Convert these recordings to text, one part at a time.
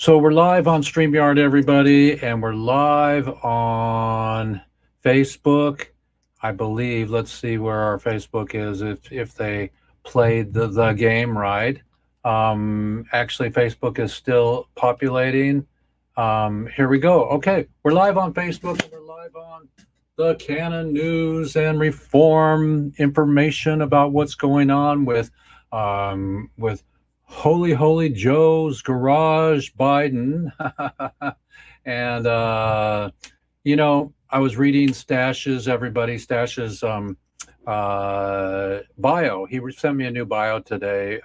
So we're live on StreamYard, everybody, and we're live on Facebook, I believe. Let's see where our Facebook is if they played the game right. Actually, Facebook is still populating. Here we go. Okay, we're live on Facebook. And we're live on the Canon News and Reform information about what's going on with Holy Joe's Garage Biden. And I was reading Stash's bio. He sent me a new bio today.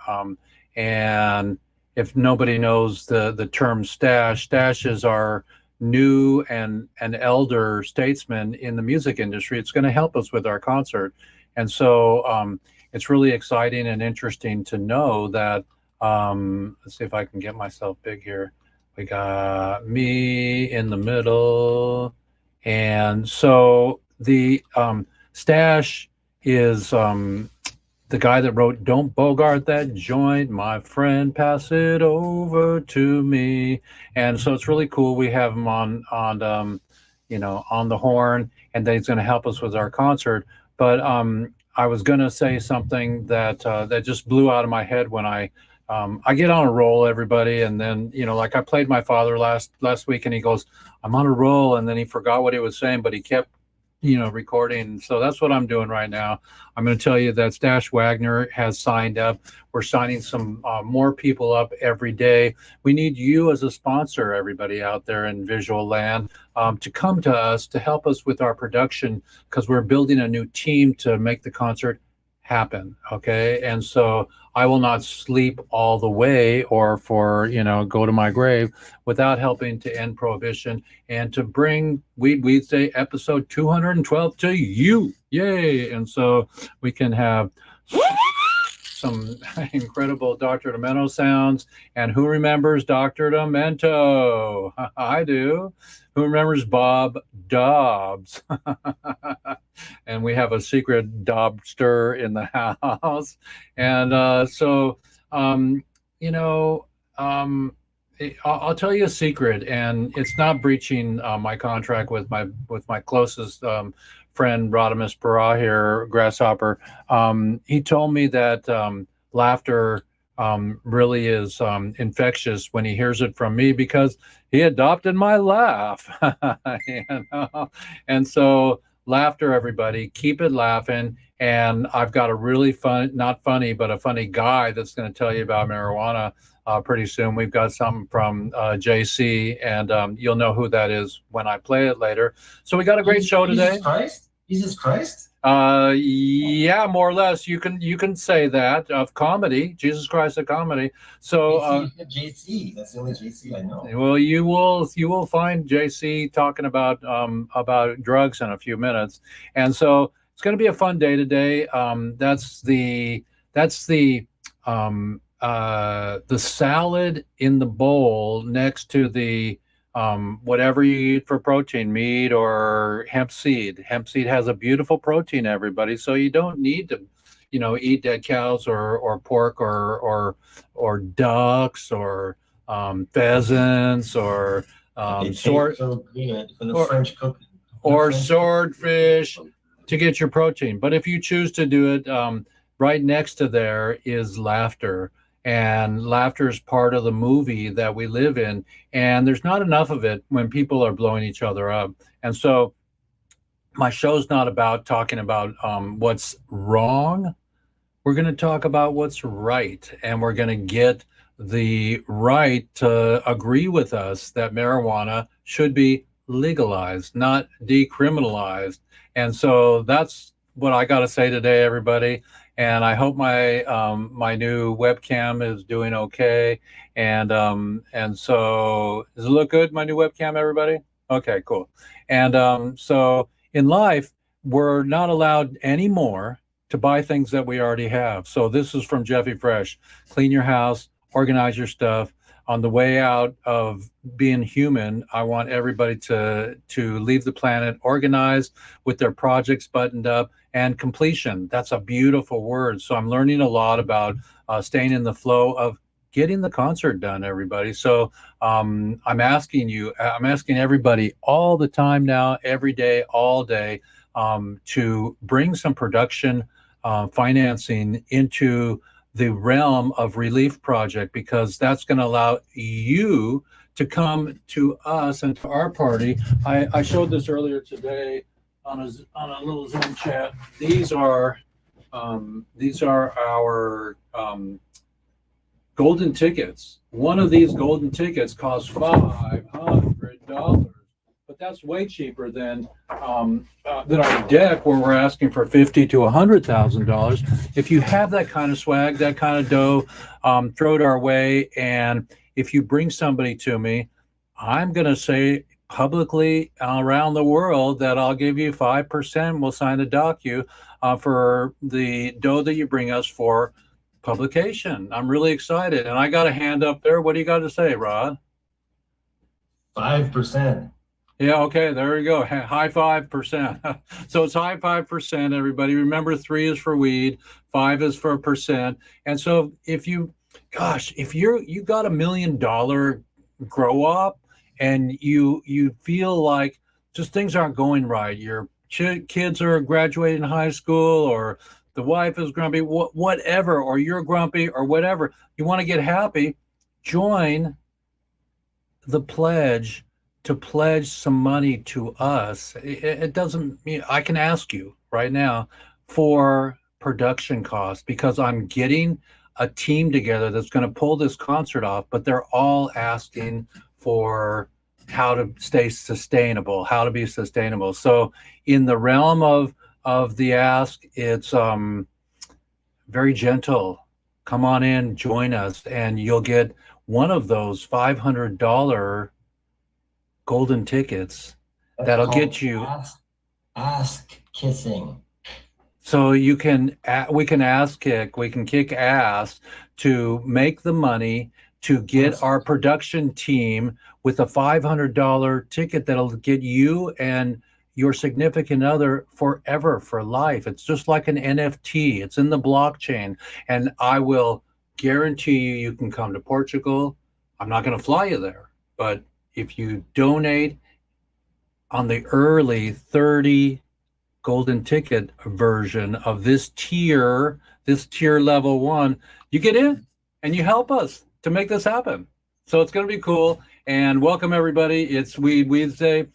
And if nobody knows the term Stash is our new and elder statesman in the music industry. It's going to help us with our concert. And so it's really exciting and interesting to know that. Let's see if I can get myself big here. We got me in the middle. And so the Stash is the guy that wrote "Don't Bogart That Joint, My Friend, Pass It Over to Me." And so it's really cool. We have him on the horn, and then he's going to help us with our concert. But I was going to say something that just blew out of my head when I get on a roll, everybody. And then, like I played my father last week, and he goes, "I'm on a roll." And then he forgot what he was saying, but he kept, recording. So that's what I'm doing right now. I'm going to tell you that Stash Wagner has signed up. We're signing some more people up every day. We need you as a sponsor, everybody out there in visual land, to come to us to help us with our production, because we're building a new team to make the concert happen. Okay. And so I will not sleep all the way or go to my grave without helping to end prohibition and to bring Weedsday episode 212 to you. Yay. And so we can have some incredible Dr. Demento sounds. And who remembers Dr. Demento? I do. Who remembers Bob Dobbs? And we have a secret Dobster in the house. And I'll tell you a secret, and it's not breaching my contract with my closest friend Rodimus Parra here, Grasshopper. He told me that laughter really is infectious when he hears it from me, because he adopted my laugh. And so laughter, everybody, keep it laughing. And I've got a really not funny, but a funny guy that's going to tell you about marijuana pretty soon. We've got something from JC, and you'll know who that is when I play it later. So we got a great show today. Jesus Christ? Yeah, more or less. You can say that of comedy. Jesus Christ of comedy. So JC, that's the only JC I know. Well, you will find JC talking about drugs in a few minutes, and so it's going to be a fun day today. That's the salad in the bowl next to the whatever you eat for protein, meat or hemp seed. Hemp seed has a beautiful protein, everybody. So you don't need to, eat dead cows or pork or ducks or pheasants or swordfish to get your protein. But if you choose to do it, right next to there is laughter. And laughter is part of the movie that we live in. And there's not enough of it when people are blowing each other up. And so my show's not about talking about what's wrong. We're going to talk about what's right. And we're going to get the right to agree with us that marijuana should be legalized, not decriminalized. And so that's what I got to say today, everybody. And I hope my my new webcam is doing okay. And so does it look good, my new webcam, everybody? Okay, cool. And so in life, we're not allowed anymore to buy things that we already have. So this is from Jeffy Fresh. Clean your house, organize your stuff. On the way out of being human, I want everybody to leave the planet organized with their projects buttoned up, and completion. That's a beautiful word. So I'm learning a lot about staying in the flow of getting the concert done, everybody. So I'm asking everybody all the time now, every day, all day, to bring some production financing into the realm of Relief Project, because that's going to allow you to come to us and to our party. I showed this earlier today on a little Zoom chat. These are our golden tickets. One of these golden tickets costs $500, but that's way cheaper than our deck, where we're asking for $50,000 to $100,000. If you have that kind of swag, that kind of dough, throw it our way. And if you bring somebody to me, I'm going to say publicly around the world that I'll give you 5%. We'll sign the docu for the dough that you bring us for publication. I'm really excited. And I got a hand up there. What do you got to say, Rod? 5%. Yeah, okay, there you go. High 5%. So it's high 5%, everybody. Remember, 3 is for weed, 5 is for percent. And so if you got $1 million grow up, and you feel like just things aren't going right, your kids are graduating high school, or the wife is grumpy, whatever, or you're grumpy, or whatever, you want to get happy, join the pledge to pledge some money to us. It doesn't mean I can ask you right now for production costs, because I'm getting a team together that's going to pull this concert off, but they're all asking for how to stay sustainable, how to be sustainable. So in the realm of the ask, it's very gentle. Come on in, join us, and you'll get one of those $500 golden tickets that'll get you ask kissing. So we can kick ass to make the money to get our production team with a $500 ticket that'll get you and your significant other forever, for life. It's just like an NFT. It's in the blockchain, and I will guarantee you can come to Portugal. I'm not going to fly you there, but if you donate on the early 30 golden ticket version of this tier level 1, you get in and you help us to make this happen. So it's going to be cool. And welcome, everybody. It's Weedsday,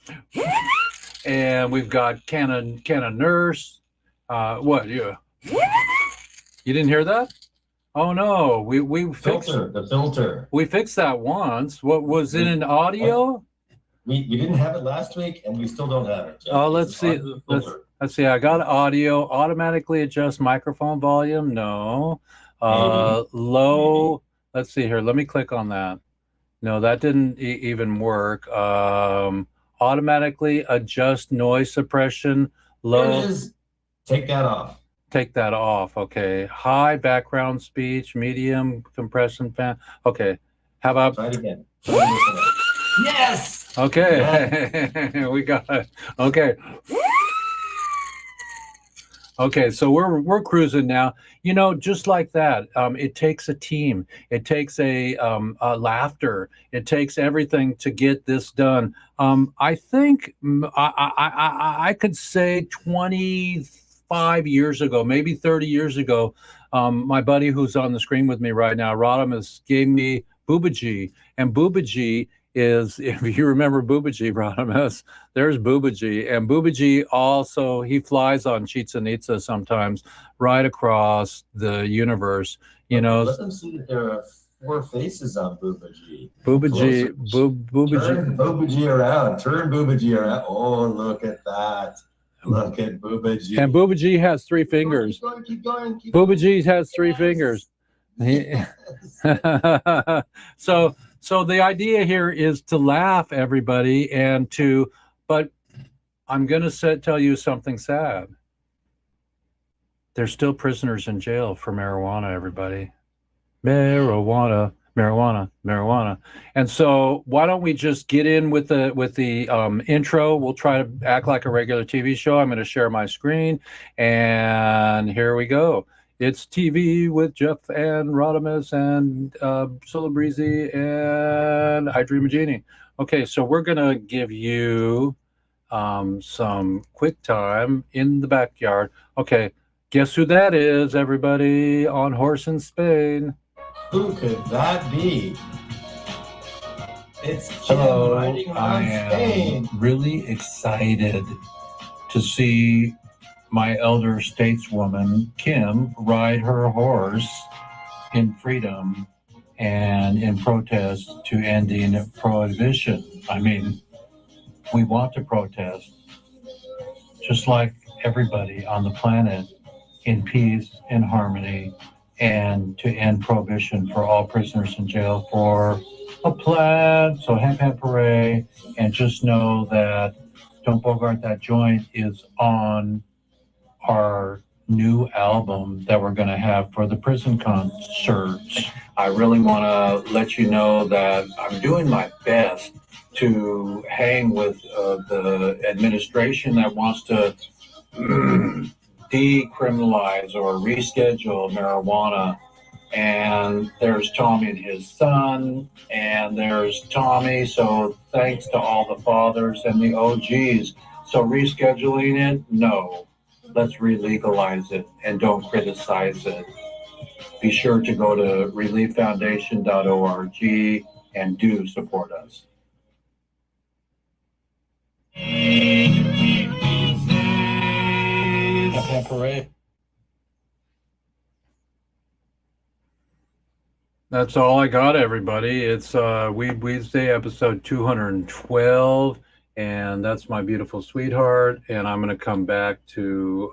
and we've got Can of Nurse. What? You didn't hear that? Oh no, we fixed the filter. We fixed that once. What was it in audio? We didn't have it last week, and we still don't have it. Oh, let's see. Let's see. I got audio. Automatically adjust microphone volume. No. Low. Maybe. Let's see here. Let me click on that. No, that didn't even work. Automatically adjust noise suppression. Low. There it is. Take that off. Take that off. Okay. High background speech, medium compression fan. Okay. How about? Try it again. Yes. Okay. Yeah. We got it. Okay. Okay, so we're cruising now. You know, just like that. It takes a team. It takes a laughter. It takes everything to get this done. I think I could say 25 years ago, maybe 30 years ago, my buddy who's on the screen with me right now, Rodimus, gave me Boobaji, and Boobaji is, if you remember Boobaji, Rodimus, there's Boobaji. And Boobaji also, he flies on Chichen Itza sometimes right across the universe, you know. Let them see that there are 4 faces on Boobaji. Boobaji. Turn Boobaji around. Turn Boobaji around. Oh, look at that. Look at Boobaji. And Boobaji has 3 fingers. Keep going. Boobaji has 3 fingers. Yes. So the idea here is to laugh, everybody, but I'm going to tell you something sad. There's still prisoners in jail for marijuana, everybody. Marijuana. And so why don't we just get in with the intro? We'll try to act like a regular TV show. I'm going to share my screen, and here we go. It's TV with Jeff and Rodimus and Solo Breezy and I Dream a Genie. Okay, so we're gonna give you some quick time in the backyard. Okay, guess who that is, everybody on Horse in Spain? Who could that be? It's Jim Hello, riding I around Spain. am really excited to see my elder stateswoman, Kim, ride her horse in freedom and in protest to ending prohibition. I mean, we want to protest, just like everybody on the planet, in peace, in harmony, and to end prohibition for all prisoners in jail for a plan. So hep hooray, and just know that Don't Bogart That Joint is on our new album that we're going to have for the prison concerts. I really want to let you know that I'm doing my best to hang with the administration that wants to decriminalize or reschedule marijuana. And there's Tommy and his son, and there's Tommy. So thanks to all the fathers and the OGs. So rescheduling it, no. Let's re-legalize it and don't criticize it. Be sure to go to relieffoundation.org and do support us. Happy parade. That's all I got, everybody. It's Weedsday episode 212, and that's my beautiful sweetheart. And I'm going to come back to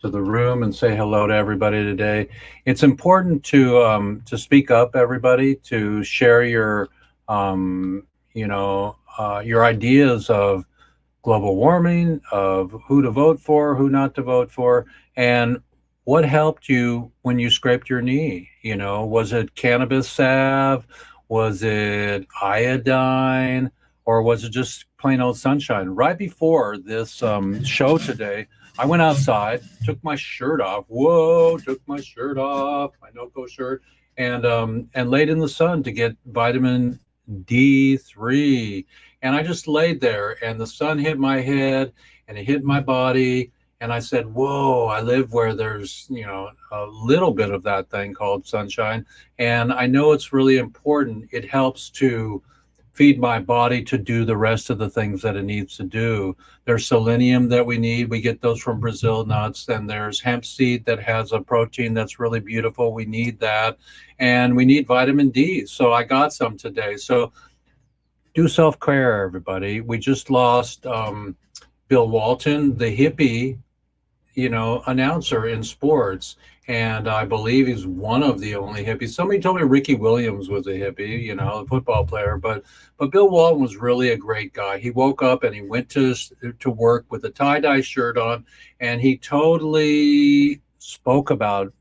the room and say hello to everybody today. It's important to speak up, everybody, to share your your ideas of global warming, of who to vote for, who not to vote for, and what helped you when you scraped your knee? You know, was it cannabis salve? Was it iodine? Or was it just plain old sunshine? Right before this show today, I went outside, took my shirt off. Whoa, took my shirt off, my no-go shirt, and laid in the sun to get vitamin D3. And I just laid there, and the sun hit my head, and it hit my body. And I said, whoa, I live where there's, a little bit of that thing called sunshine. And I know it's really important. It helps to feed my body to do the rest of the things that it needs to do. There's selenium that we need. We get those from Brazil nuts. And there's hemp seed that has a protein that's really beautiful. We need that. And we need vitamin D. So I got some today. So do self-care, everybody. We just lost Bill Walton, the hippie, announcer in sports, and I believe he's one of the only hippies. Somebody told me Ricky Williams was a hippie, a football player, but Bill Walton was really a great guy. He woke up and he went to work with a tie-dye shirt on, and he totally spoke about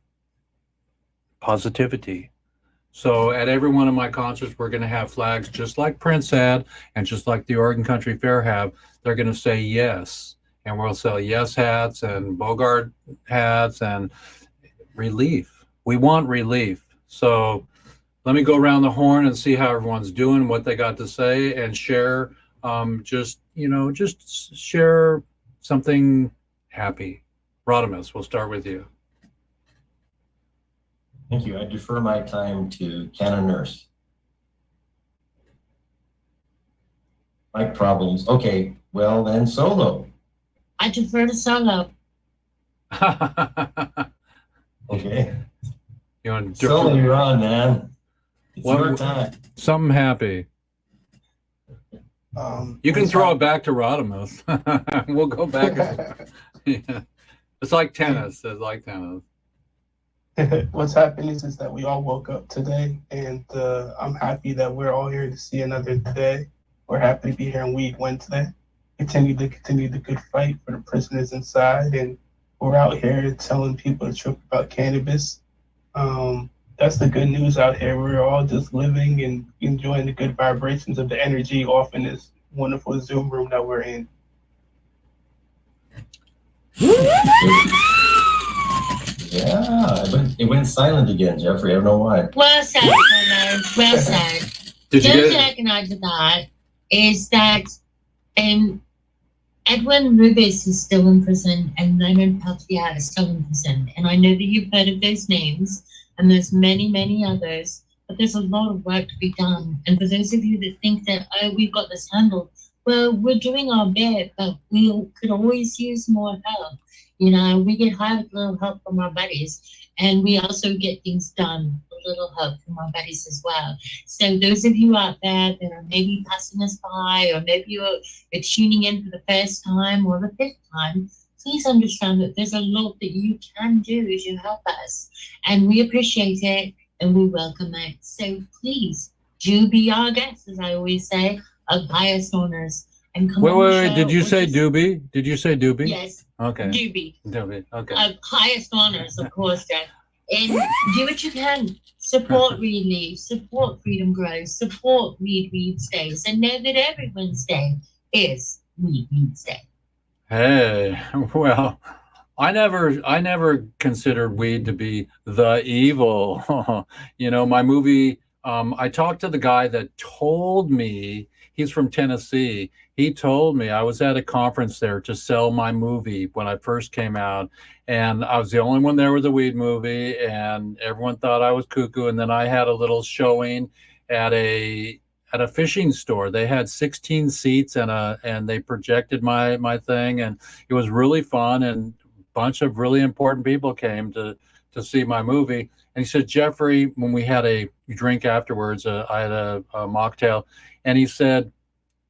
positivity. So at every one of my concerts, we're going to have flags just like Prince had, and just like the Oregon Country Fair have. They're going to say yes. And we'll sell yes hats and Bogart hats and relief. We want relief. So let me go around the horn and see how everyone's doing, what they got to say, and share, just share something happy. Rodimus, we'll start with you. Thank you. I defer my time to Canon Nurse. Mic problems. Okay, well then solo. I defer to solo. Okay. You want to Solo, you're on, man. It's your time. Something happy. You can throw it back to Rodimus. We'll go back. Yeah. It's like tennis. It's like tennis. What's happening is that we all woke up today, and I'm happy that we're all here to see another day. We're happy to be here on Weed Wednesday. Continue the good fight for the prisoners inside, and we're out here telling people the truth about cannabis. That's the good news out here. We're all just living and enjoying the good vibrations of the energy off in this wonderful Zoom room that we're in. Yeah, it went silent again, Jeffrey. I don't know why. Well said, Connor. Well said. Did you The only get thing I can add to that is that Edwin Rubis is still in prison and Leonard Peltier is still in prison. And I know that you've heard of those names and there's many, many others, but there's a lot of work to be done. And for those of you that think that, oh, we've got this handled, well, we're doing our bit, but we could always use more help. You know, we get a little help from our buddies and we also get things done, a little help from our buddies as well. So those of you out there that are maybe passing us by, or maybe you're tuning in for the first time or the fifth time, please understand that there's a lot that you can do to help us. And we appreciate it and we welcome it. So please do be our guests, as I always say, of highest honors. And come on the wait. show Did you or say just- Doobie? Did you say Doobie? Yes, Okay. Doobie. Doobie. Okay. Highest honors, of course, Jeff. And do what you can. Support Read Leave, support Freedom Grows, support Read Weedsdays, and know that every Wednesday is Read Weedsday. Hey, well, I never considered weed to be the evil. You know, my movie, I talked to the guy that told me, he's from Tennessee. He told me, I was at a conference there to sell my movie when I first came out, and I was the only one there with a weed movie, and everyone thought I was cuckoo. And then I had a little showing at a fishing store. They had 16 seats and they projected my thing, and it was really fun. And a bunch of really important people came to see my movie. And he said, Jeffrey, when we had a drink afterwards, I had a mocktail, and he said,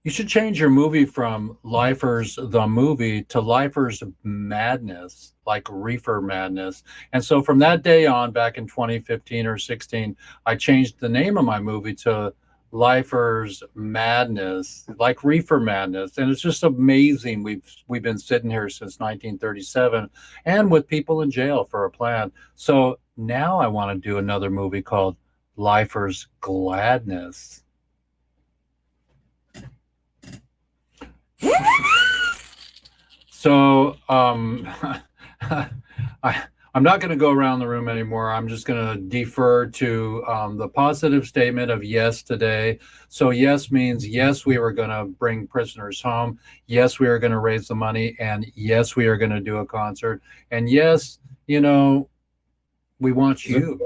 you should change your movie from Lifers the Movie to Lifers Madness, like Reefer Madness. And so from that day on, back in 2015 or 16, I changed the name of my movie to Lifers Madness, like Reefer Madness. And it's just amazing. We've been sitting here since 1937 and with people in jail for a plan. So now I want to do another movie called Lifers Gladness. So I'm not going to go around the room anymore. I'm just going to defer to the positive statement of yes today. So yes means yes, we are going to bring prisoners home. Yes, we are going to raise the money. And yes, we are going to do a concert. And yes, you know, we want you.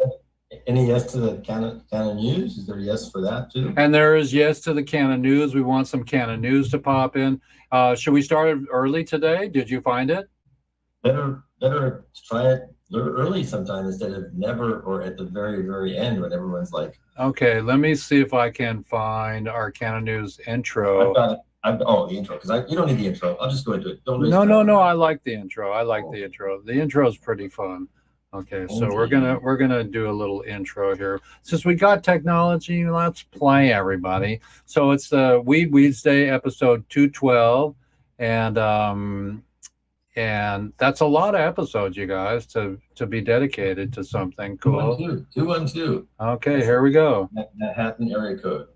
Any yes to the Canon News? Is there a yes for that too? And there is yes to the Canon News. We want some Canon News to pop in. Should we start early today? Did you find it? Better try it early sometime instead of never or at the very, very end when everyone's like, Okay, let me see if I can find our Canon News intro. I've got it. The intro, because you don't need the intro. I'll just go into it. Don't waste No, time. I like the intro. I like the intro. The intro is pretty fun. Okay, so we're gonna do a little intro here. Since we got technology, let's play, everybody. So it's the Weedsday episode 212, and that's a lot of episodes, you guys, to be dedicated to something cool. 212. Okay, here we go. Manhattan area code.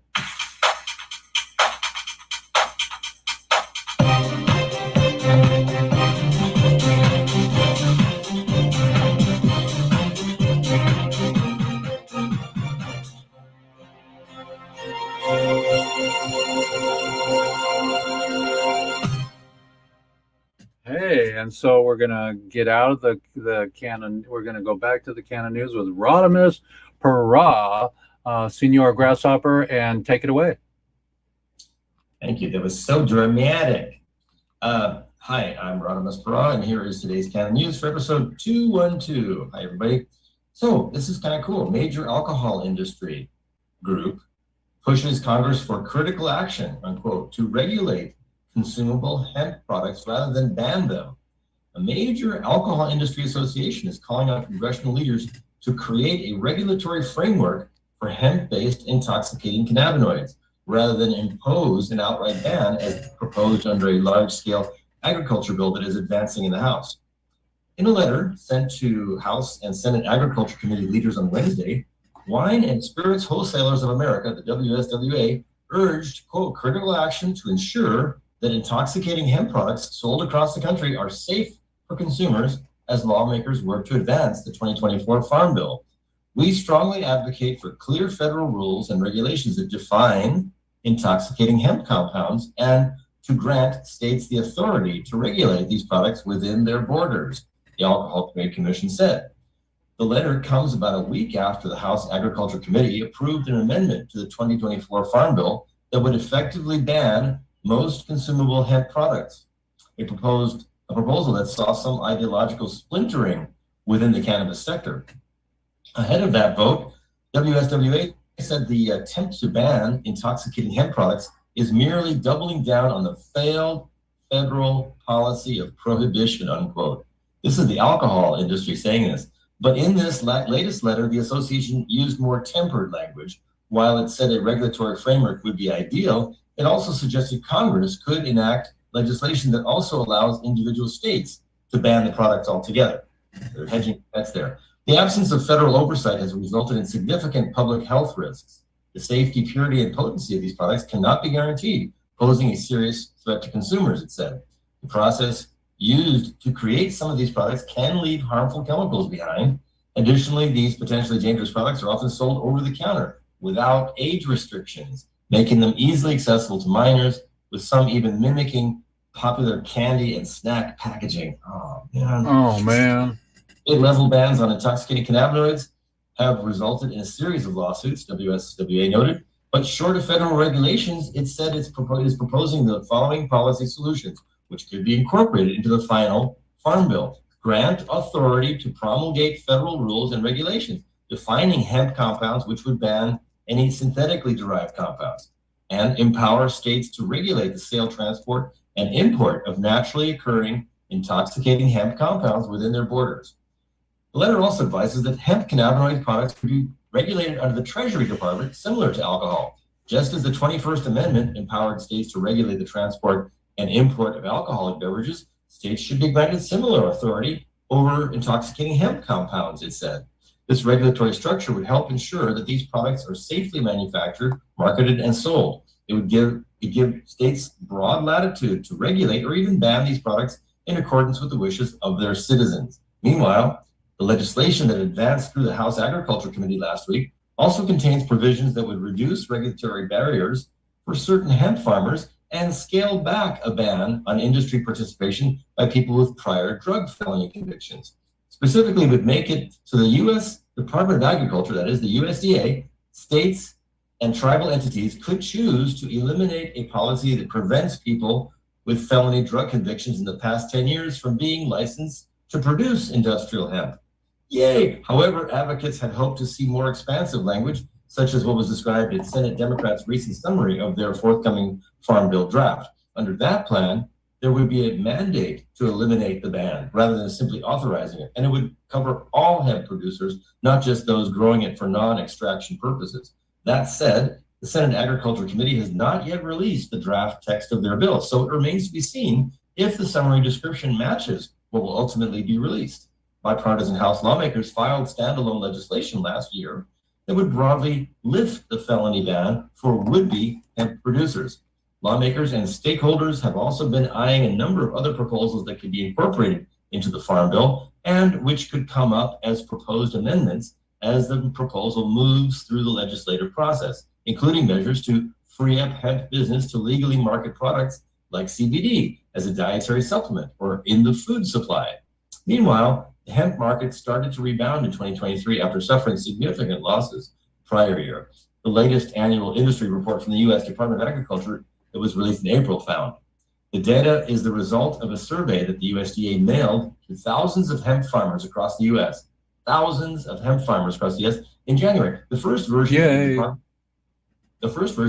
Hey, and so we're gonna get out of the Canon. We're gonna go back to the Canon News with Rodimus Para, Senor Grasshopper, and take it away. Thank you. That was so dramatic. Hi, I'm Rodimus Para, and here is today's Canon News for episode 212. Hi, everybody. So this is kind of cool. Major alcohol industry group pushes Congress for critical action, unquote, to regulate consumable hemp products rather than ban them. A major alcohol industry association is calling on congressional leaders to create a regulatory framework for hemp-based intoxicating cannabinoids, rather than impose an outright ban as proposed under a large-scale agriculture bill that is advancing in the House. In a letter sent to House and Senate Agriculture Committee leaders on Wednesday, Wine and Spirits Wholesalers of America, the WSWA, urged, quote, critical action to ensure that intoxicating hemp products sold across the country are safe for consumers as lawmakers work to advance the 2024 Farm Bill. We strongly advocate for clear federal rules and regulations that define intoxicating hemp compounds and to grant states the authority to regulate these products within their borders, the Alcohol Trade Commission said. The letter comes about a week after the House Agriculture Committee approved an amendment to the 2024 Farm Bill that would effectively ban most consumable hemp products. A proposal that saw some ideological splintering within the cannabis sector. Ahead of that vote, WSWA said the attempt to ban intoxicating hemp products is merely doubling down on the failed federal policy of prohibition, unquote. This is the alcohol industry saying this. But in this latest letter, the association used more tempered language. While it said a regulatory framework would be ideal, it also suggested Congress could enact legislation that also allows individual states to ban the products altogether. They're hedging bets there. The absence of federal oversight has resulted in significant public health risks. The safety, purity, and potency of these products cannot be guaranteed, posing a serious threat to consumers, it said. The process used to create some of these products can leave harmful chemicals behind. Additionally, these potentially dangerous products are often sold over the counter without age restrictions, making them easily accessible to minors, with some even mimicking popular candy and snack packaging. Oh, man. Oh, man. State-level bans on intoxicating cannabinoids have resulted in a series of lawsuits, WSWA noted, but short of federal regulations, it said it's proposing the following policy solutions, which could be incorporated into the final Farm Bill. Grant authority to promulgate federal rules and regulations, defining hemp compounds, which would ban any synthetically derived compounds, and empower states to regulate the sale, transport, and import of naturally occurring intoxicating hemp compounds within their borders. The letter also advises that hemp cannabinoid products could be regulated under the Treasury Department, similar to alcohol, just as the 21st Amendment empowered states to regulate the transport and import of alcoholic beverages. States should be granted similar authority over intoxicating hemp compounds, it said. This regulatory structure would help ensure that these products are safely manufactured, marketed, and sold. It would give states broad latitude to regulate or even ban these products in accordance with the wishes of their citizens. Meanwhile, the legislation that advanced through the House Agriculture Committee last week also contains provisions that would reduce regulatory barriers for certain hemp farmers and scale back a ban on industry participation by people with prior drug felony convictions. Specifically, would make it so the U.S. Department of Agriculture, that is the USDA, states and tribal entities could choose to eliminate a policy that prevents people with felony drug convictions in the past 10 years from being licensed to produce industrial hemp. Yay! However, advocates had hoped to see more expansive language, such as what was described in Senate Democrats' recent summary of their forthcoming Farm Bill draft. Under that plan, there would be a mandate to eliminate the ban rather than simply authorizing it, and it would cover all hemp producers, not just those growing it for non-extraction purposes. That said, the Senate Agriculture Committee has not yet released the draft text of their bill, so it remains to be seen if the summary description matches what will ultimately be released. Bipartisan House lawmakers filed standalone legislation last year that would broadly lift the felony ban for would-be hemp producers. Lawmakers and stakeholders have also been eyeing a number of other proposals that could be incorporated into the Farm Bill and which could come up as proposed amendments as the proposal moves through the legislative process, including measures to free up hemp business to legally market products like CBD as a dietary supplement or in the food supply. Meanwhile, the hemp market started to rebound in 2023 after suffering significant losses prior year. The latest annual industry report from the U.S. Department of Agriculture that was released in April found the data is the result of a survey that the USDA mailed to thousands of hemp farmers across the U.S. Thousands of hemp farmers across the U.S. in January. The first version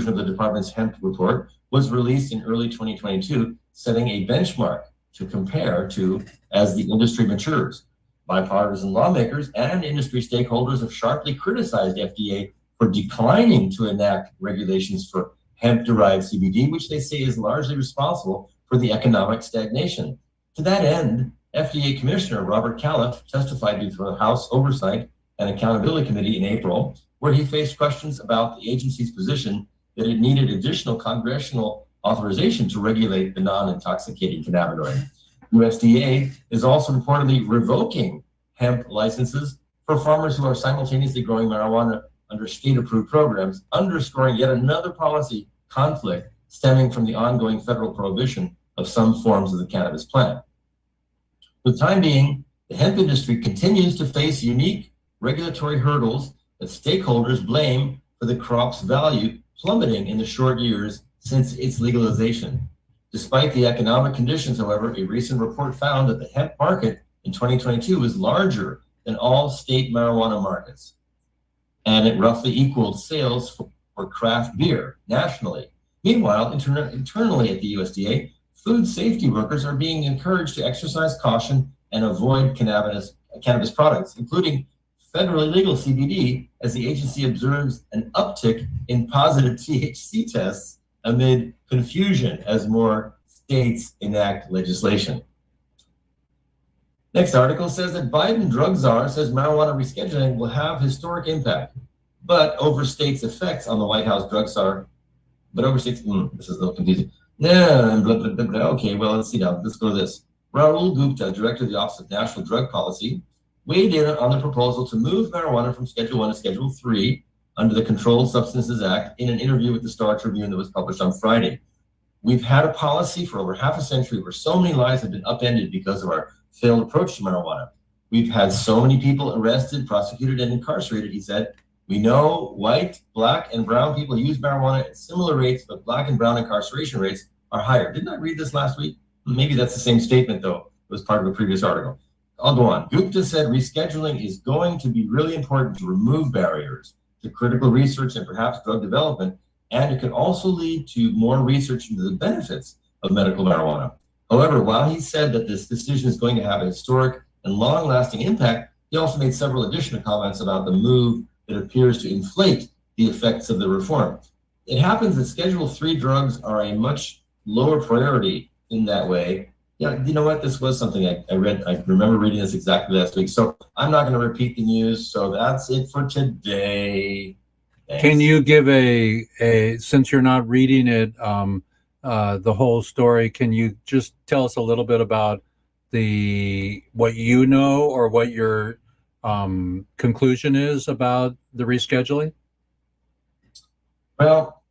of the department's hemp report was released in early 2022, setting a benchmark to compare to as the industry matures. Bipartisan lawmakers and industry stakeholders have sharply criticized FDA for declining to enact regulations for hemp-derived CBD, which they say is largely responsible for the economic stagnation. To that end, FDA Commissioner Robert Califf testified before the House Oversight and Accountability Committee in April, where he faced questions about the agency's position that it needed additional congressional authorization to regulate the non-intoxicating cannabinoid. USDA is also reportedly revoking hemp licenses for farmers who are simultaneously growing marijuana under state-approved programs, underscoring yet another policy conflict stemming from the ongoing federal prohibition of some forms of the cannabis plant. For the time being, the hemp industry continues to face unique regulatory hurdles that stakeholders blame for the crop's value plummeting in the short years since its legalization. Despite the economic conditions, however, a recent report found that the hemp market in 2022 was larger than all state marijuana markets, and it roughly equaled sales for craft beer nationally. Meanwhile, internally at the USDA, food safety workers are being encouraged to exercise caution and avoid cannabis products, including federally legal CBD, as the agency observes an uptick in positive THC tests amid confusion as more states enact legislation. Next article says that Biden drug czar says marijuana rescheduling will have historic impact, but overstates effects on the White House drug czar. But overstates, this is a little confusing. No, blah, blah, blah, blah. Okay, well, let's see now. Let's go to this. Rahul Gupta, director of the Office of National Drug Policy, weighed in on the proposal to move marijuana from Schedule 1 to Schedule 3 under the Controlled Substances Act in an interview with the Star Tribune that was published on Friday. We've had a policy for over half a century where so many lives have been upended because of our failed approach to marijuana. We've had so many people arrested, prosecuted, and incarcerated, he said. We know white, black, and brown people use marijuana at similar rates, but black and brown incarceration rates are higher. Didn't I read this last week? Maybe that's the same statement, though. It was part of a previous article. I'll go on. Gupta said rescheduling is going to be really important to remove barriers to critical research and perhaps drug development, and it could also lead to more research into the benefits of medical marijuana. However, while he said that this decision is going to have a historic and long-lasting impact, he also made several additional comments about the move that appears to inflate the effects of the reform. It happens that Schedule 3 drugs are a much lower priority in that way. Yeah, you know what? This was something I read. I remember reading this exactly last week. So I'm not going to repeat the news. So that's it for today. Thanks. Can you give since you're not reading it, the whole story, can you just tell us a little bit about what you know or what your conclusion is about the rescheduling? Well,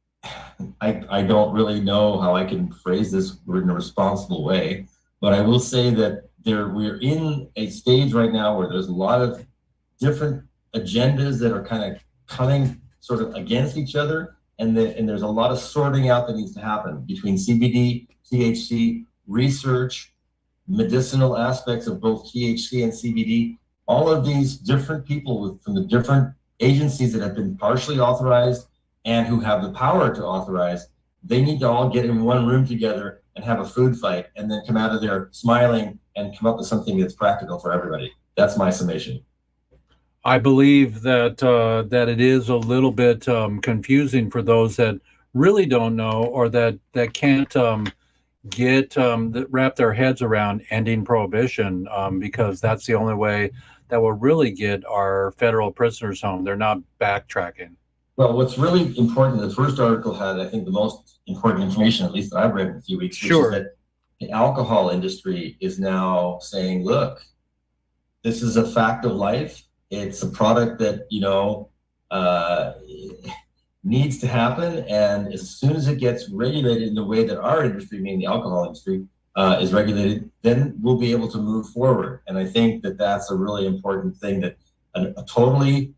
I don't really know how I can phrase this in a responsible way, but I will say that we're in a stage right now where there's a lot of different agendas that are kind of coming sort of against each other, and there's a lot of sorting out that needs to happen between CBD, THC, research, medicinal aspects of both THC and CBD. All of these different people from the different agencies that have been partially authorized and who have the power to authorize, they need to all get in one room together and have a food fight and then come out of there smiling and come up with something that's practical for everybody. That's my summation. I believe that it is a little bit confusing for those that really don't know or that can't wrap their heads around ending prohibition, because that's the only way that will really get our federal prisoners home. They're not backtracking. Well, what's really important, the first article had, I think, the most important information, at least that I've read in a few weeks, which is that the alcohol industry is now saying, look, this is a fact of life. It's a product that, needs to happen. And as soon as it gets regulated in the way that our industry, meaning the alcohol industry, is regulated, then we'll be able to move forward. And I think that that's a really important thing, that a totally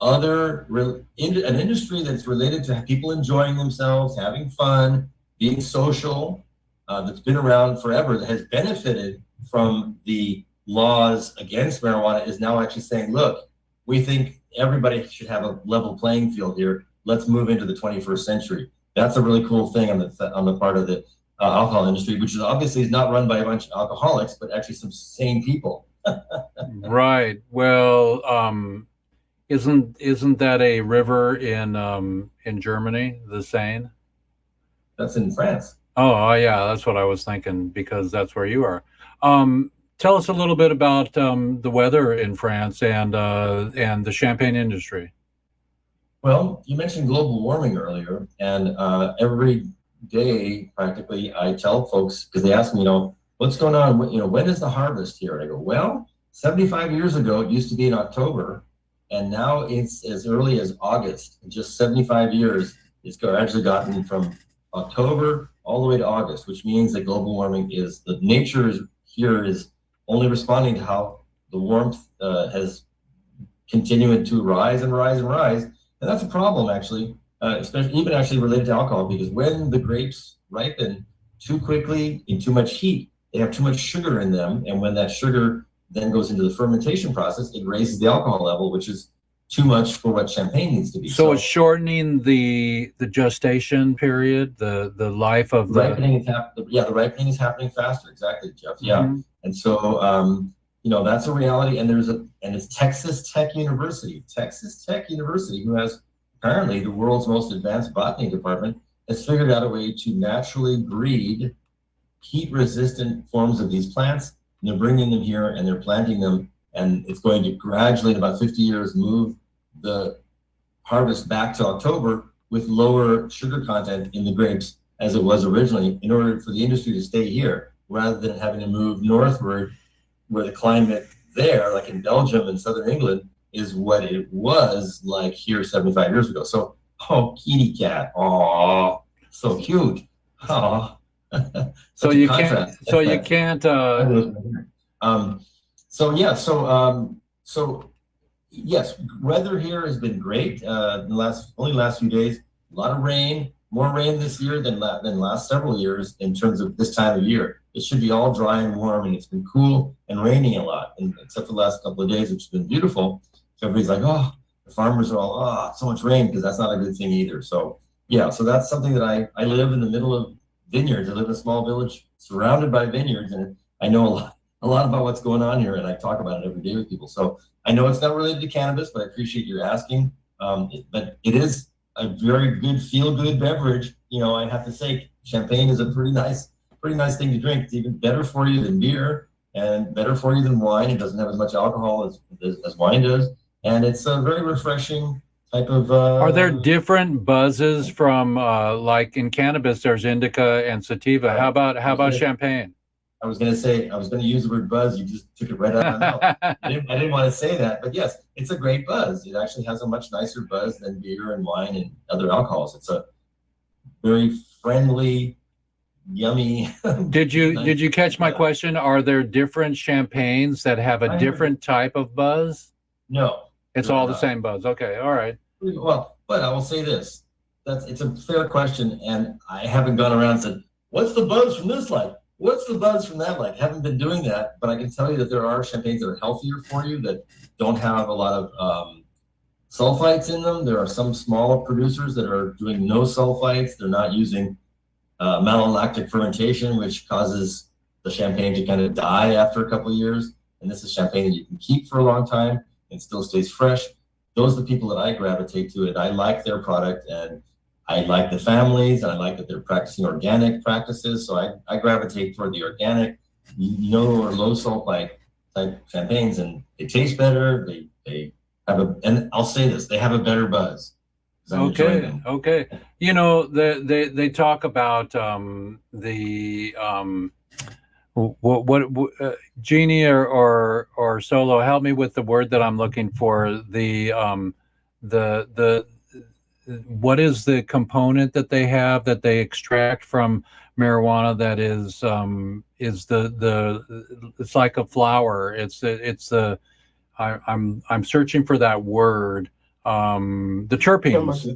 an industry that's related to people enjoying themselves, having fun, being social, that's been around forever, that has benefited from the laws against marijuana, is now actually saying, look, we think everybody should have a level playing field here. Let's move into the 21st century. That's a really cool thing on the part of the alcohol industry, which is obviously not run by a bunch of alcoholics, but actually some sane people. Right. Well, isn't that a river in Germany, the Seine? That's in France. Oh, yeah, that's what I was thinking, because that's where you are. Tell us a little bit about the weather in France and the champagne industry. Well, you mentioned global warming earlier, and every day practically I tell folks, because they ask me, what's going on? You know, when is the harvest here? And I go, well, 75 years ago, it used to be in October, and now it's as early as August. In just 75 years, it's actually gotten from October all the way to August, which means that global warming is, the nature is here is only responding to how the warmth has continued to rise and rise and rise. And that's a problem, actually, especially even actually related to alcohol, because when the grapes ripen too quickly in too much heat, they have too much sugar in them. And when that sugar then goes into the fermentation process, it raises the alcohol level, which is too much for what champagne needs to be. So it's shortening the gestation period, the life of the ripening. The ripening is happening faster. Exactly, Jeff. Yeah. Mhm. And so, you know, that's a reality. And it's Texas Tech University, who has apparently the world's most advanced botany department, has figured out a way to naturally breed heat-resistant forms of these plants. And they're bringing them here and they're planting them, and it's going to gradually, in about 50 years, move the harvest back to October with lower sugar content in the grapes as it was originally, in order for the industry to stay here rather than having to move northward, where the climate there, like in Belgium and southern England, is what it was like here 75 years ago. So, oh, kitty cat, oh, so cute, oh. So you can't. So you can't. So yes, weather here has been great. The last few days, a lot of rain, more rain this year than last several years in terms of this time of year. It should be all dry and warm, and it's been cool and raining a lot, and except for the last couple of days, which has been beautiful. So everybody's like, oh, the farmers are all, oh, so much rain, because that's not a good thing either. So yeah, so that's something that I live in the middle of vineyards. I live in a small village surrounded by vineyards, and I know a lot about what's going on here, and I talk about it every day with people. So I know it's not related to cannabis, but I appreciate your asking. But it is a very good, feel-good beverage. You know, I have to say, champagne is a pretty nice thing to drink. It's even better for you than beer, and better for you than wine. It doesn't have as much alcohol as wine does, and it's a very refreshing type of. Are there different buzzes from like in cannabis? There's indica and sativa. How about champagne? I was going to use the word buzz. You just took it right out of my mouth. I didn't want to say that, but yes, it's a great buzz. It actually has a much nicer buzz than beer and wine and other alcohols. It's a very friendly, yummy. Did you catch my question? Are there different champagnes that have a different type of buzz? No, it's all the same buzz. Okay, all right. Well, but I will say this: it's a fair question, and I haven't gone around and said, "What's the buzz from this like? What's the buzz from that like?" Haven't been doing that, but I can tell you that there are champagnes that are healthier for you, that don't have a lot of sulfites in them. There are some smaller producers that are doing no sulfites. They're not using malolactic fermentation, which causes the champagne to kind of die after a couple of years. And this is champagne that you can keep for a long time and still stays fresh. Those are the people that I gravitate to, and I like their product, and I like the families, and I like that they're practicing organic practices. So I gravitate toward the organic, or low sulfite type champagnes, and they taste better. They have and I'll say this, they have a better buzz. Okay. You know, they talk about what Jeannie or Solo, help me with the word that I'm looking for. The what is the component that they have that they extract from marijuana that is it's like a flower. I'm searching for that word. The terpenes.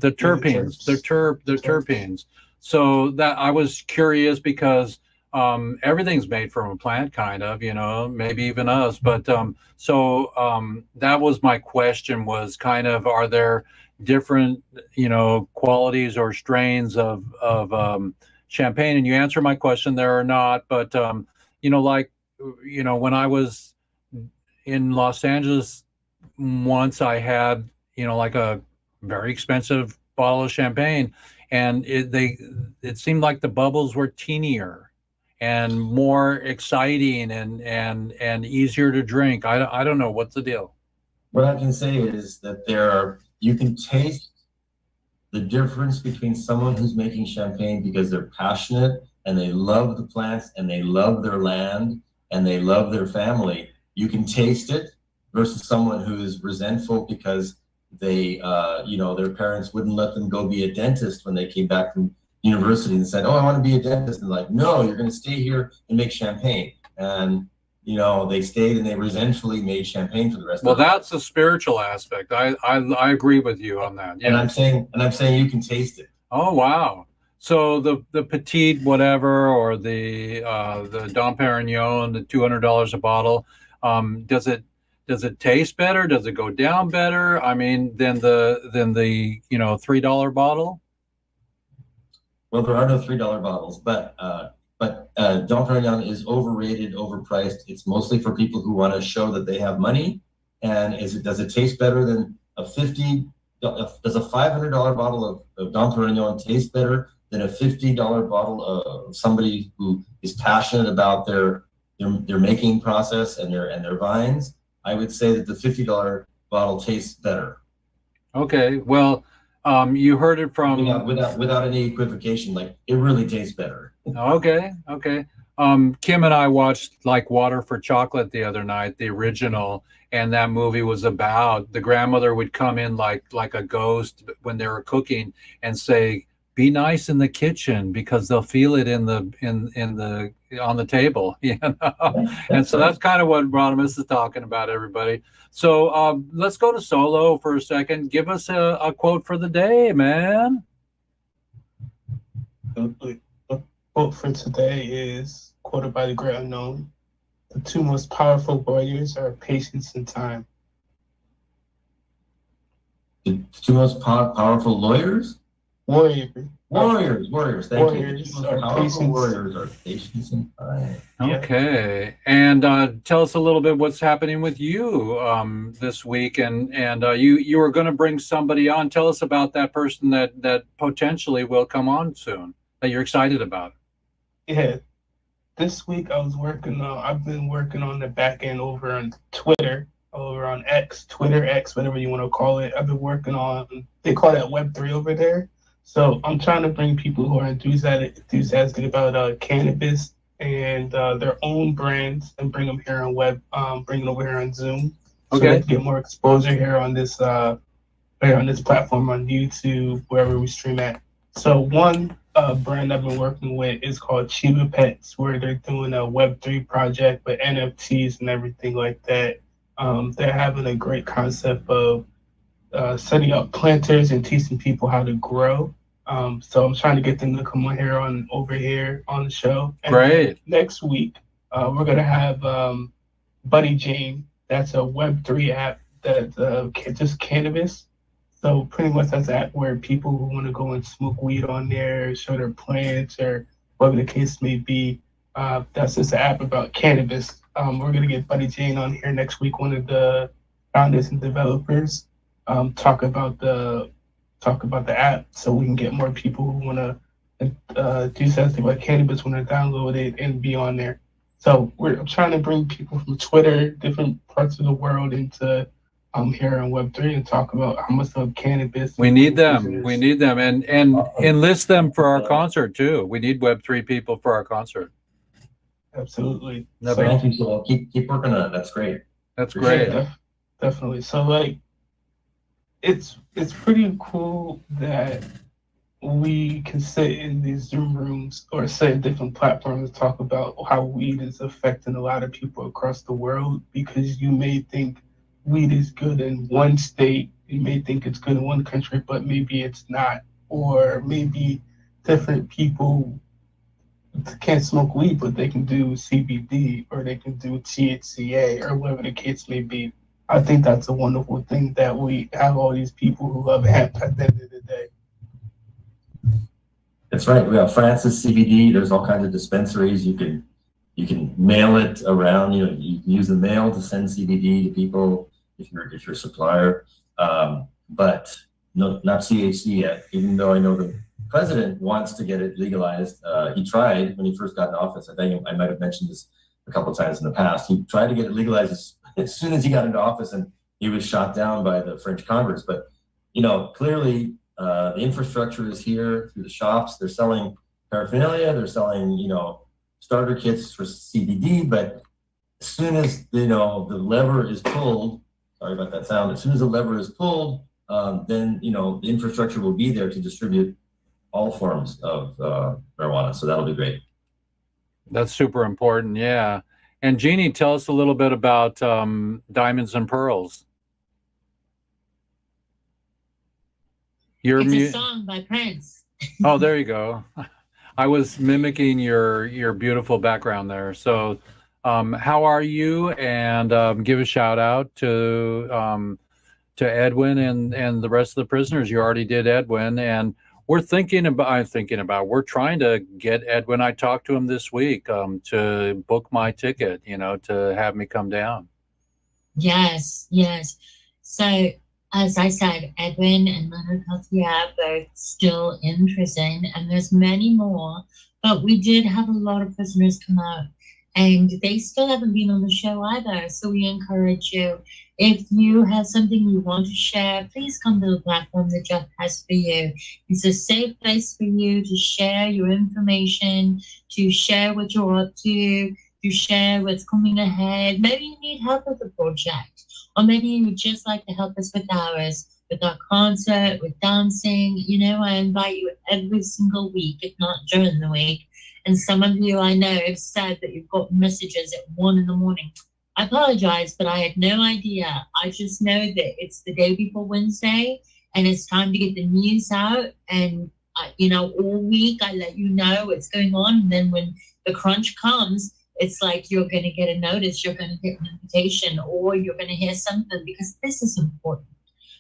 So that I was curious because everything's made from a plant, kind of, maybe even us, but that was my question, was kind of, are there different qualities or strains of champagne? And you answer my question, there are not, but when I was in Los Angeles once, I had like a very expensive bottle of champagne, and it seemed like the bubbles were teenier and more exciting and easier to drink. I don't know, what's the deal? What I can say is that you can taste the difference between someone who's making champagne because they're passionate and they love the plants and they love their land and they love their family, you can taste it, versus someone who is resentful because they, their parents wouldn't let them go be a dentist when they came back from university and said, "Oh, I want to be a dentist." And like, "No, you're going to stay here and make champagne." And they stayed and they resentfully made champagne for the rest Well, of their life. that's the spiritual aspect. I agree with you on that. And Yeah. I'm saying you can taste it. Oh, wow. So the petite whatever, or the Dom Perignon, the $200 a bottle, does it taste better? Does it go down better? I mean, than the $3 bottle? Well, there are no $3 bottles, but Dom Perignon is overrated, overpriced. It's mostly for people who want to show that they have money. And does it taste better than does a $500 bottle of Dom Perignon taste better than a $50 bottle of somebody who is passionate about their making process and their vines? I would say that the $50 bottle tastes better. Okay, well, you heard it from. Without any equivocation, like, it really tastes better. Okay. Kim and I watched Like Water for Chocolate the other night, the original, and that movie was about the grandmother would come in like a ghost when they were cooking and say, "Be nice in the kitchen because they'll feel it on the table," And so that's kind of what Rodimus is talking about, everybody. So let's go to Solo for a second. Give us a quote for the day, man. The quote for today is quoted by the great unknown: "The two most powerful warriors are patience and time." The two most powerful lawyers? Warriors. Thank you. The most powerful warriors are patience and time. Okay, and tell us a little bit what's happening with you this week, and you were going to bring somebody on. Tell us about that person that potentially will come on soon that you're excited about. Yeah, this week I've been working on the back end over on Twitter, over on Twitter X, whatever you want to call it. I've been working on, they call that Web3 over there. So I'm trying to bring people who are enthusiastic about cannabis and their own brands, and bring them here on bring it over here on Zoom. So Okay. they can get more exposure here on this platform, on YouTube, wherever we stream at. So one brand I've been working with is called Chiba Pets, where they're doing a Web3 project with NFTs and everything like that. They're having a great concept of setting up planters and teaching people how to grow. So I'm trying to get them to come over here on the show. And Great. Next week, we're gonna have Buddy Jane. That's a Web3 app that's just cannabis. So pretty much that's an app where people who want to go and smoke weed on there, show their plants, or whatever the case may be. That's just an app about cannabis. We're gonna get Buddy Jane on here next week, one of the founders and developers. Talk about the app, so we can get more people who want to do something about cannabis, want to download it and be on there. So I'm trying to bring people from Twitter, different parts of the world, into here on Web3 and talk about how much of cannabis. We need them. We need them, and enlist them for our concert too. We need Web3 people for our concert. Absolutely. So thank you. So keep working on it. That's great. That's great. Definitely. So like, it's pretty cool that we can sit in these Zoom rooms or sit in different platforms and talk about how weed is affecting a lot of people across the world, because you may think weed is good in one state, you may think it's good in one country, but maybe it's not. Or maybe different people can't smoke weed, but they can do CBD, or they can do THCA, or whatever the case may be. I think that's a wonderful thing that we have all these people who love hemp at the end of the day. That's right. We have Francis CBD. There's all kinds of dispensaries. You can mail it around. You can use the mail to send CBD to people if you're a supplier. But no, not THC yet. Even though I know the president wants to get it legalized. He tried when he first got in office. I think I might have mentioned this a couple of times in the past. He tried to get it legalized as soon as he got into office, and he was shot down by the French Congress. But clearly, The infrastructure is here through the shops. They're selling paraphernalia. They're selling, starter kits for CBD. But as soon as, the lever is pulled, sorry about that sound. As soon as the lever is pulled, then, the infrastructure will be there to distribute all forms of marijuana. So that'll be great. That's super important. Yeah. And Jeannie, tell us a little bit about Diamonds and Pearls. It's a song by Prince. Oh, there you go. I was mimicking your beautiful background there. So, how are you? And give a shout out to Edwin and the rest of the prisoners. You already did Edwin, and we're we're trying to get Edwin. I talked to him this week to book my ticket, to have me come down. Yes. So, as I said, Edwin and Leonard Peltier are both still in prison, and there's many more. But we did have a lot of prisoners come out, and they still haven't been on the show either. So we encourage you, if you have something you want to share, please come to the platform that Jeff has for you. It's a safe place for you to share your information, to share what you're up to share what's coming ahead. Maybe you need help with the project. Or maybe you would just like to help us with ours, with our concert, with dancing. I invite you every single week, if not during the week. And some of you I know have said that you've got messages at 1 a.m. I apologize, but I had no idea. I just know that it's the day before Wednesday and it's time to get the news out. And, all week I let you know what's going on. And then when the crunch comes, it's like you're going to get a notice, you're going to get an invitation, or you're going to hear something, because this is important.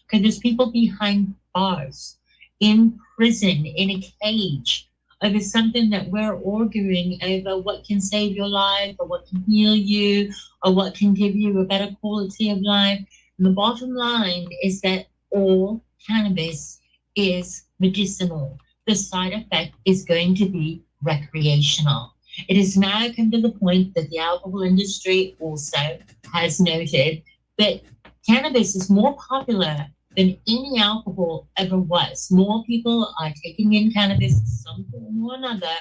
Because there's people behind bars, in prison, in a cage, over something that we're arguing over what can save your life, or what can heal you, or what can give you a better quality of life. And the bottom line is that all cannabis is medicinal. The side effect is going to be recreational. It has now come to the point that the alcohol industry also has noted that cannabis is more popular than any alcohol ever was. More people are taking in cannabis in some form or another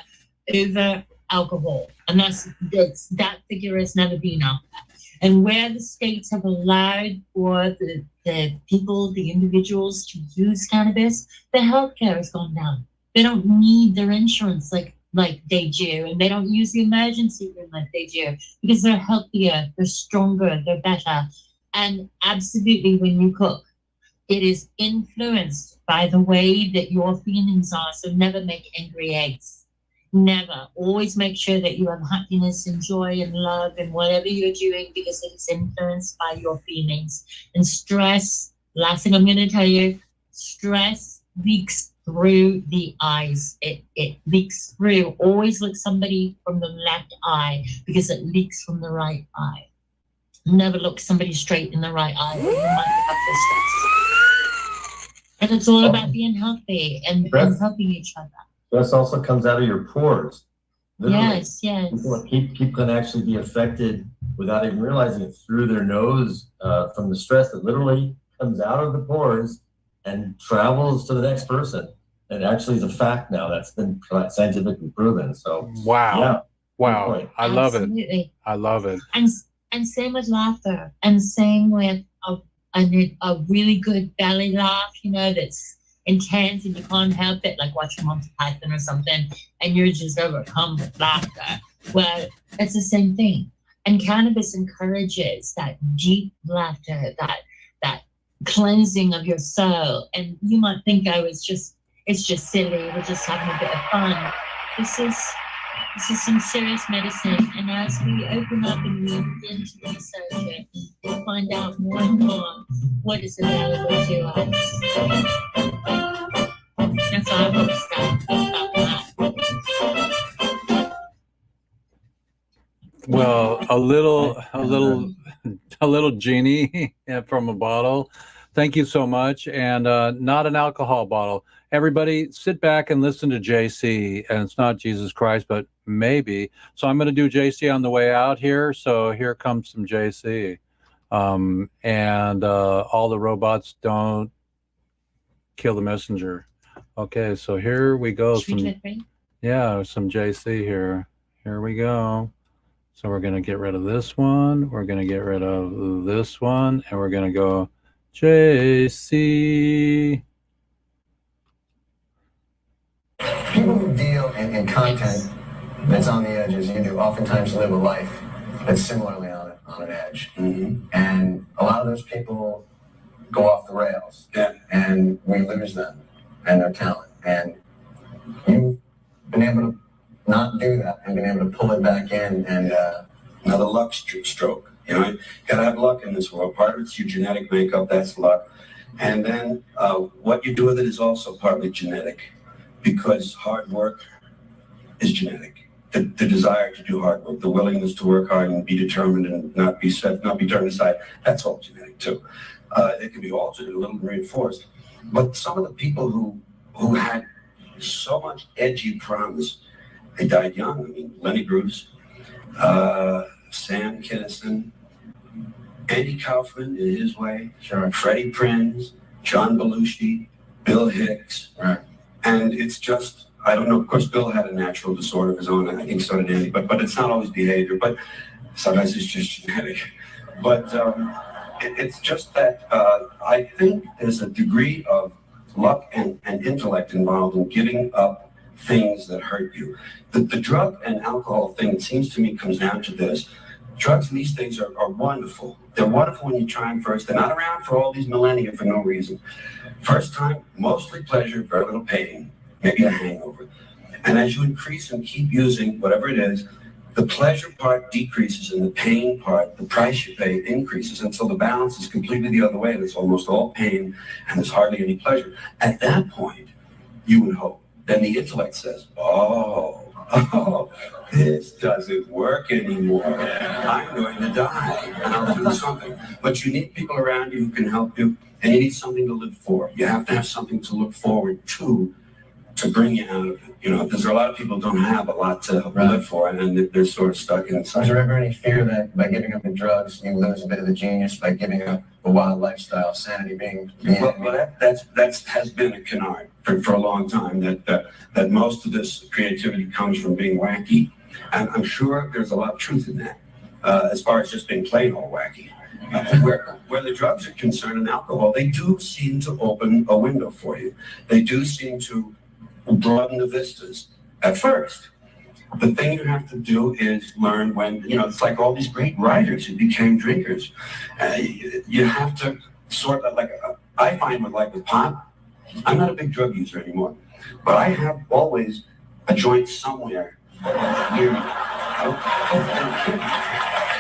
over alcohol. And that figure has never been up there. And where the states have allowed for the people, the individuals to use cannabis, the healthcare has gone down. They don't need their insurance like they do, and they don't use the emergency room like they do, because they're healthier, they're stronger, they're better. And absolutely, when you cook, it is influenced by the way that your feelings are. So never make angry eggs. Never. Always make sure that you have happiness and joy and love in whatever you're doing, because it is influenced by your feelings. And stress, last thing I'm going to tell you, stress leaks through the eyes. It leaks through. Always look somebody from the left eye, because it leaks from the right eye. Never look somebody straight in the right eye, or you might pick up the stress. And it's all about being healthy and helping each other. Stress also comes out of your pores. Literally. Yes. People can actually be affected without even realizing it through their nose from the stress that literally comes out of the pores and travels to the next person. It actually is a fact now that's been scientifically proven. So wow, I love Absolutely. it. I love it. And same with laughter, and same with a really good belly laugh, that's intense and you can't help it, like watching Monty Python or something, and you're just overcome with laughter. Well, it's the same thing. And cannabis encourages that deep laughter, that cleansing of your soul. And you might think it's just silly, we're just having a bit of fun. This is some serious medicine, and as we open up and we begin to research it, we'll find out more and more what is available to us. That's all I want to say about that. Well, a little genie from a bottle. Thank you so much. And not an alcohol bottle. Everybody sit back and listen to JC. And it's not Jesus Christ, but maybe. So I'm going to do JC on the way out here. So here comes some JC. And all the robots don't kill the messenger. Okay, so here we go. Should we try 3? Yeah, some JC here. Here we go. So we're going to get rid of this one. We're going to get rid of this one. And we're going to go JC. People who deal in content that's on the edge, as you do, oftentimes live a life that's similarly on an edge. And a lot of those people go off the rails. And we lose them and their talent. And you've been able to not do that and been able to pull it back in and another luck stroke. You know, you gotta have luck in this world. Part of it's your genetic makeup, that's luck. And then what you do with it is also partly genetic, because hard work is genetic. The desire to do hard work, the willingness to work hard and be determined and not be turned aside, that's all genetic too. It can be altered and a little reinforced. But some of the people who had so much edgy promise, they died young. I mean, Lenny Bruce, Sam Kinison, Andy Kaufman in his way, Freddie Prinz, John Belushi, Bill Hicks. Right. And it's just, I don't know, of course, Bill had a natural disorder of his own, and I think so did Andy, but it's not always behavior, but sometimes it's just genetic. But it's just that I think there's a degree of luck and intellect involved in giving up things that hurt you. The drug and alcohol thing, it seems to me, comes down to this. Drugs and these things are wonderful. They're wonderful when you try them first. They're not around for all these millennia for no reason. First time, mostly pleasure, very little pain, maybe a hangover. And as you increase and keep using whatever it is, the pleasure part decreases and the pain part, the price you pay, increases until the balance is completely the other way. And it's almost all pain and there's hardly any pleasure. At that point, you would hope. Then the intellect says, oh, this doesn't work anymore. I'm going to die and I'll do something. But you need people around you who can help you, and you need something to live for. You have to have something to look forward to bring you out of it. You know, because there are a lot of people who don't have a lot to live for, and they're sort of stuck inside. is there ever any fear that by giving up the drugs, you lose a bit of the genius by giving up a wild lifestyle, sanity being Well, that has been a canard for a long time, that most of this creativity comes from being wacky. And I'm sure there's a lot of truth in that, as far as just being plain old wacky. Where the drugs are concerned and alcohol, they do seem to open a window for you. They do seem to broaden the vistas at first. The thing you have to do is learn when, you know, it's like all these great writers who became drinkers. You have to sort of I find with pot, I'm not a big drug user anymore, but I have always a joint somewhere near me.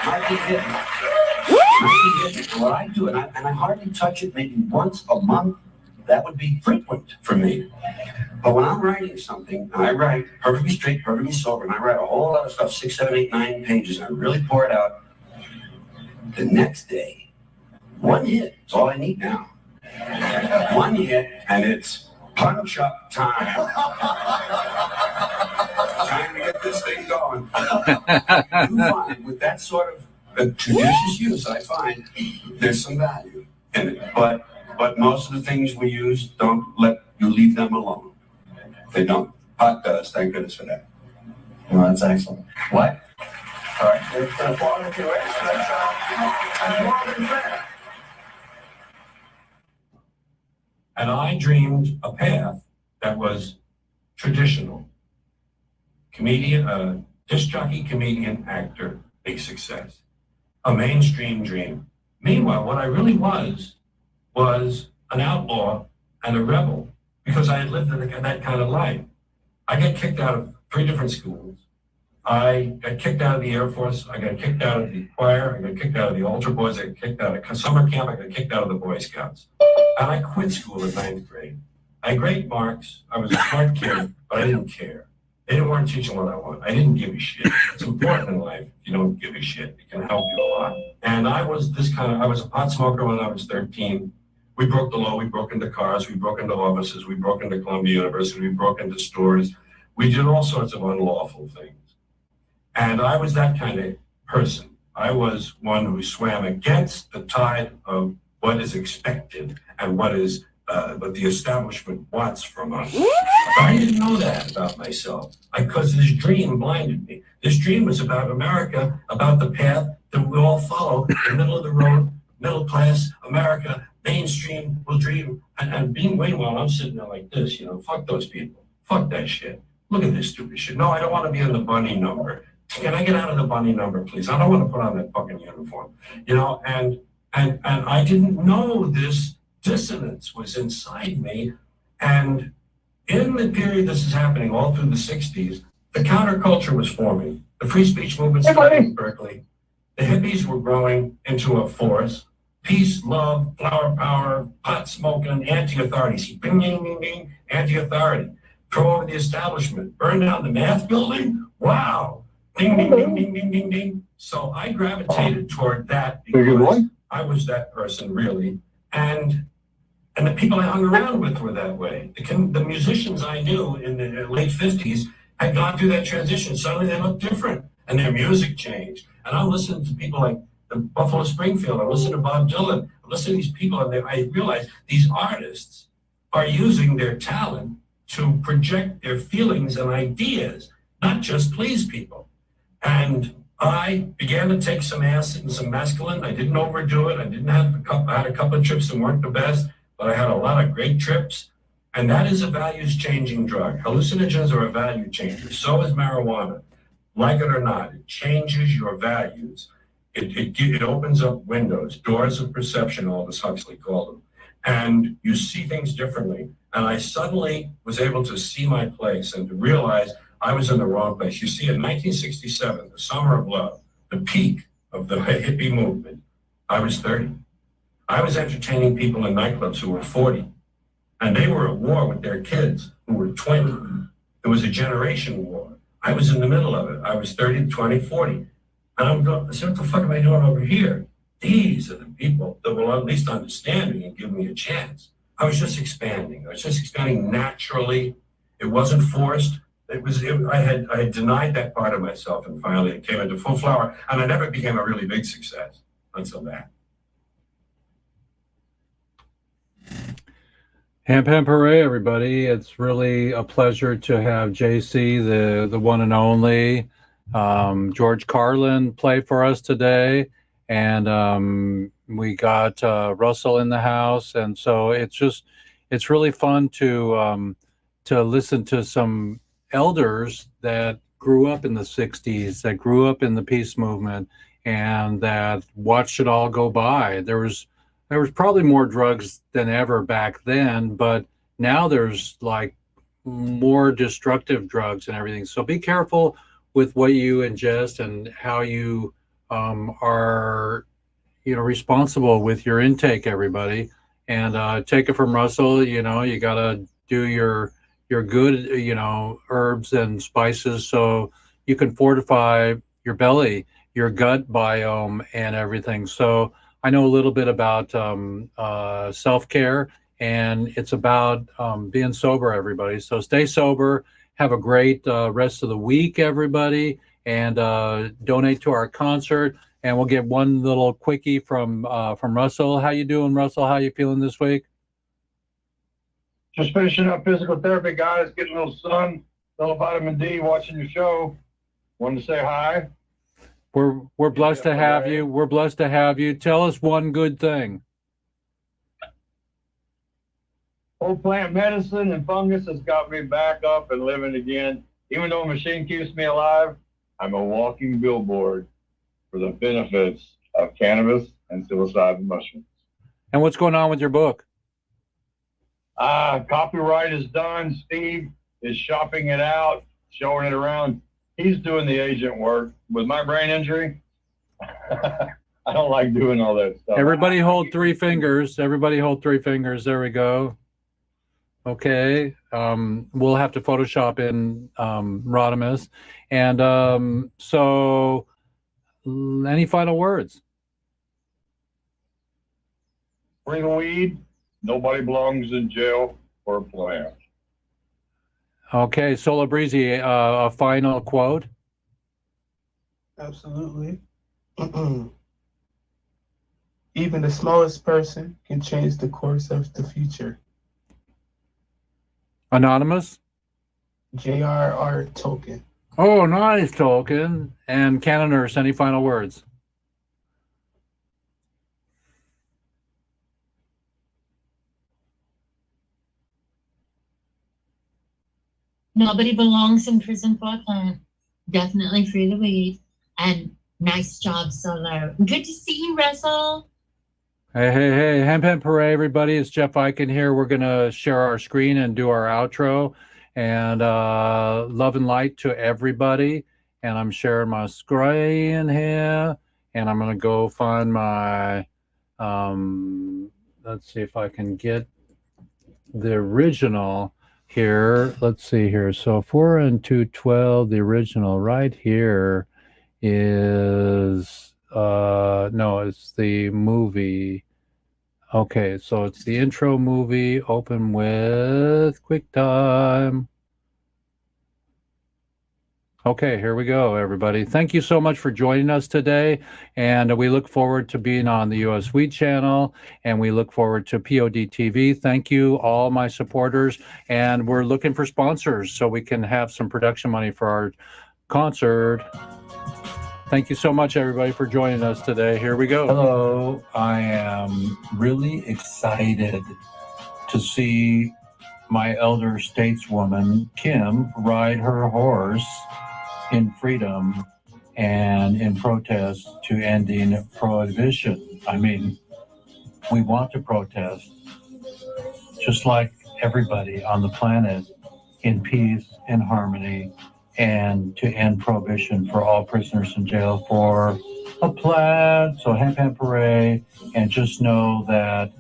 Might be hidden. And what I do, and I hardly touch it maybe once a month, that would be frequent for me. But when I'm writing something, and I write perfectly straight, perfectly sober, and I write a whole lot of stuff, 6, 7, 8, 9 pages, and I really pour it out, the next day, one hit is all I need now. One hit, and it's punch up time. Trying to get this thing going. You find with that sort of judicious use, I find there's some value in it. But most of the things we use don't let you leave them alone. They don't. Pot does. Thank goodness for that. Well, that's excellent. What? All right. There's a quality to it. That's more than fair. And I dreamed a path that was traditional. Comedian, disc jockey, comedian, actor, big success. A mainstream dream. Meanwhile, what I really was an outlaw and a rebel because I had lived that kind of life. I got kicked out of 3 different schools. I got kicked out of the Air Force. I got kicked out of the choir. I got kicked out of the altar boys. I got kicked out of summer camp. I got kicked out of the Boy Scouts. And I quit school in 9th grade. I had great marks. I was a smart kid, but I didn't care. They weren't teaching what I want. I didn't give a shit. It's important in life. You don't give a shit. It can help you a lot. And I was a pot smoker when I was 13. We broke the law. We broke into cars. We broke into offices. We broke into Columbia University. We broke into stores. We did all sorts of unlawful things. And I was that kind of person. I was one who swam against the tide of what is expected and what is what the establishment wants from us. But I didn't know that about myself because this dream blinded me. This dream was about America, about the path that we all follow, the middle of the road, middle class America, mainstream will dream. And being Wayne, while I'm sitting there like this, fuck those people. Fuck that shit. Look at this stupid shit. No, I don't want to be in the bunny number. Can I get out of the bunny number, please? I don't want to put on that fucking uniform. And I didn't know this dissonance was inside me. And in the period this is happening, all through the 60s, the counterculture was forming. The free speech movement started in Berkeley. The hippies were growing into a force. Peace, love, flower power, pot smoking, anti-authority. See, bing, bing, bing, bing, anti-authority. Throw over the establishment. Burn down the math building? Wow. Ding, ding, ding, ding, ding, ding, ding. So I gravitated toward that because I was that person, really. And the people I hung around with were that way. The musicians I knew in the late 50s had gone through that transition. Suddenly they looked different and their music changed. And I listened to people like the Buffalo Springfield. I listened to Bob Dylan. I listened to these people and I realized these artists are using their talent to project their feelings and ideas, not just please people. And I began to take some acid and some mescaline. I didn't overdo it. I had a couple of trips that weren't the best, but I had a lot of great trips. And that is a values-changing drug. Hallucinogens are a value changer. So is marijuana. Like it or not, it changes your values. It opens up windows, doors of perception, Aldous Huxley called them. And you see things differently. And I suddenly was able to see my place and to realize I was in the wrong place. You see, in 1967, the summer of love, the peak of the hippie movement, I was 30. I was entertaining people in nightclubs who were 40, and they were at war with their kids who were 20. It was a generation war. I was in the middle of it. I was 30, 20, 40. And I'm going, so what the fuck am I doing over here? These are the people that will at least understand me and give me a chance. I was just expanding. I was just expanding naturally. It wasn't forced. I had denied that part of myself, and finally it came into full flower, and I never became a really big success until that. Ham Hooray, everybody. It's really a pleasure to have JC, the one and only, George Carlin play for us today. And we got Russell in the house. And so it's really fun to listen to some elders that grew up in the 60s, that grew up in the peace movement, and that watched it all go by. There was probably more drugs than ever back then, but now there's like more destructive drugs and everything. So be careful with what you ingest and how you are, responsible with your intake, everybody. And take it from Russell. You gotta do your good, herbs and spices so you can fortify your belly, your gut biome, and everything. So I know a little bit about self-care, and it's about being sober, everybody. So stay sober. Have a great rest of the week, everybody, and donate to our concert. And we'll get one little quickie from Russell. How you doing, Russell? How you feeling this week? Just finishing up physical therapy, guys. Getting a little sun, a little vitamin D. Watching your show. Wanted to say hi. We're blessed to have you. We're blessed to have you. Tell us one good thing. Whole plant medicine and fungus has got me back up and living again. Even though a machine keeps me alive, I'm a walking billboard for the benefits of cannabis and psilocybin mushrooms. And what's going on with your book? Copyright is done. Steve is shopping it out, showing it around. He's doing the agent work. With my brain injury, I don't like doing all that stuff. Everybody hold three fingers. Everybody hold three fingers. There we go. Okay. We'll have to Photoshop in Rodimus. And so any final words? Free the weed. Nobody belongs in jail for a plant. Okay. Sola Breezy, a final quote? Absolutely. Even the smallest person can change the course of the future. Anonymous? JRR Token. Oh, nice, Tolkien. And Canon Nurse, any final words? Nobody belongs in prison for a plant. Definitely free the weed. And nice job, Solo. Good to see you, Russell. Hey, Hemp Hemp Hooray, everybody. It's Jeff Eichen here. We're going to share our screen and do our outro. And love and light to everybody. And I'm sharing my screen here. And I'm going to go find my, let's see if I can get the original here. Let's see here. So 4 and 212, the original right here is, no, it's the movie. Okay, so it's the intro movie, open with QuickTime. Okay, here we go, everybody. Thank you so much for joining us today. And we look forward to being on the US Weed channel. And we look forward to POD TV. Thank you, all my supporters. And we're looking for sponsors so we can have some production money for our concert. Thank you so much, everybody, for joining us today. Here we go. Hello. I am really excited to see my elder stateswoman, Kim, ride her horse in freedom and in protest to ending prohibition. I mean, we want to protest just like everybody on the planet in peace, in harmony, and to end prohibition for all prisoners in jail for a plant. So Hemp Hemp Hooray, and just know that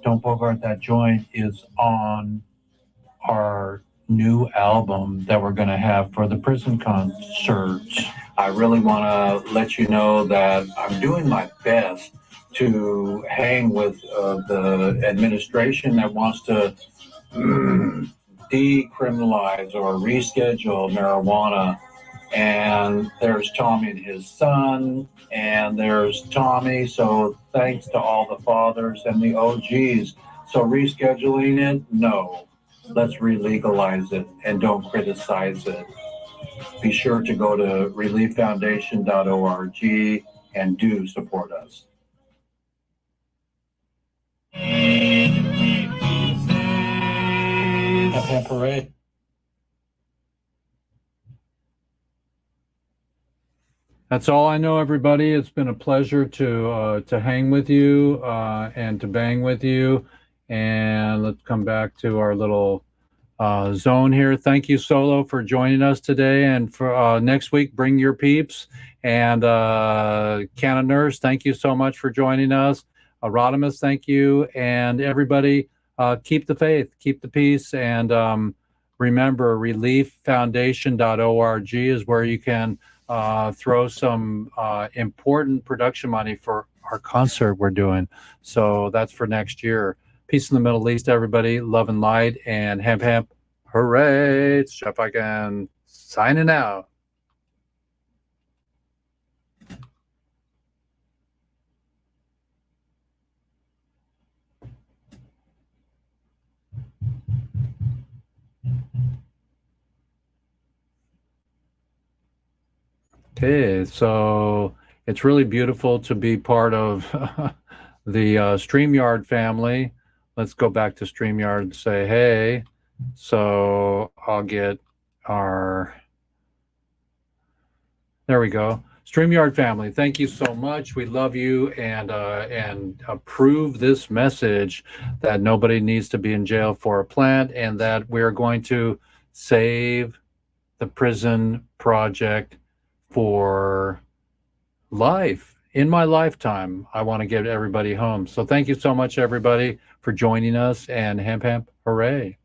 Don't Bogart That Joint is on our new album that we're going to have for the prison concerts. I really want to let you know that I'm doing my best to hang with the administration that wants to decriminalize or reschedule marijuana. And there's Tommy and his son, and there's Tommy. So thanks to all the fathers and the OGs. So rescheduling it, no. Let's re-legalize it and don't criticize it. Be sure to go to relieffoundation.org and do support us. Hemp Hemp Hooray. That's all I know, everybody. It's been a pleasure to hang with you and to bang with you. And let's come back to our little zone here. Thank you, Solo, for joining us today. And for next week, bring your peeps. And Canon Nurse, thank you so much for joining us. Rodimus, thank you. And everybody, keep the faith, keep the peace. And remember, relieffoundation.org is where you can throw some important production money for our concert we're doing. So that's for next year. Peace in the Middle East, everybody. Love and light, and Hemp Hemp Hooray. It's Jeff Eichen signing out. Okay, so it's really beautiful to be part of the StreamYard family. Let's go back to StreamYard and say, hey. So I'll get our, there we go. StreamYard family, thank you so much. We love you, and approve this message that nobody needs to be in jail for a plant, and that we're going to save the prison project for life. In my lifetime, I want to get everybody home. So thank you so much, everybody, for joining us, and Hemp Hemp Hooray.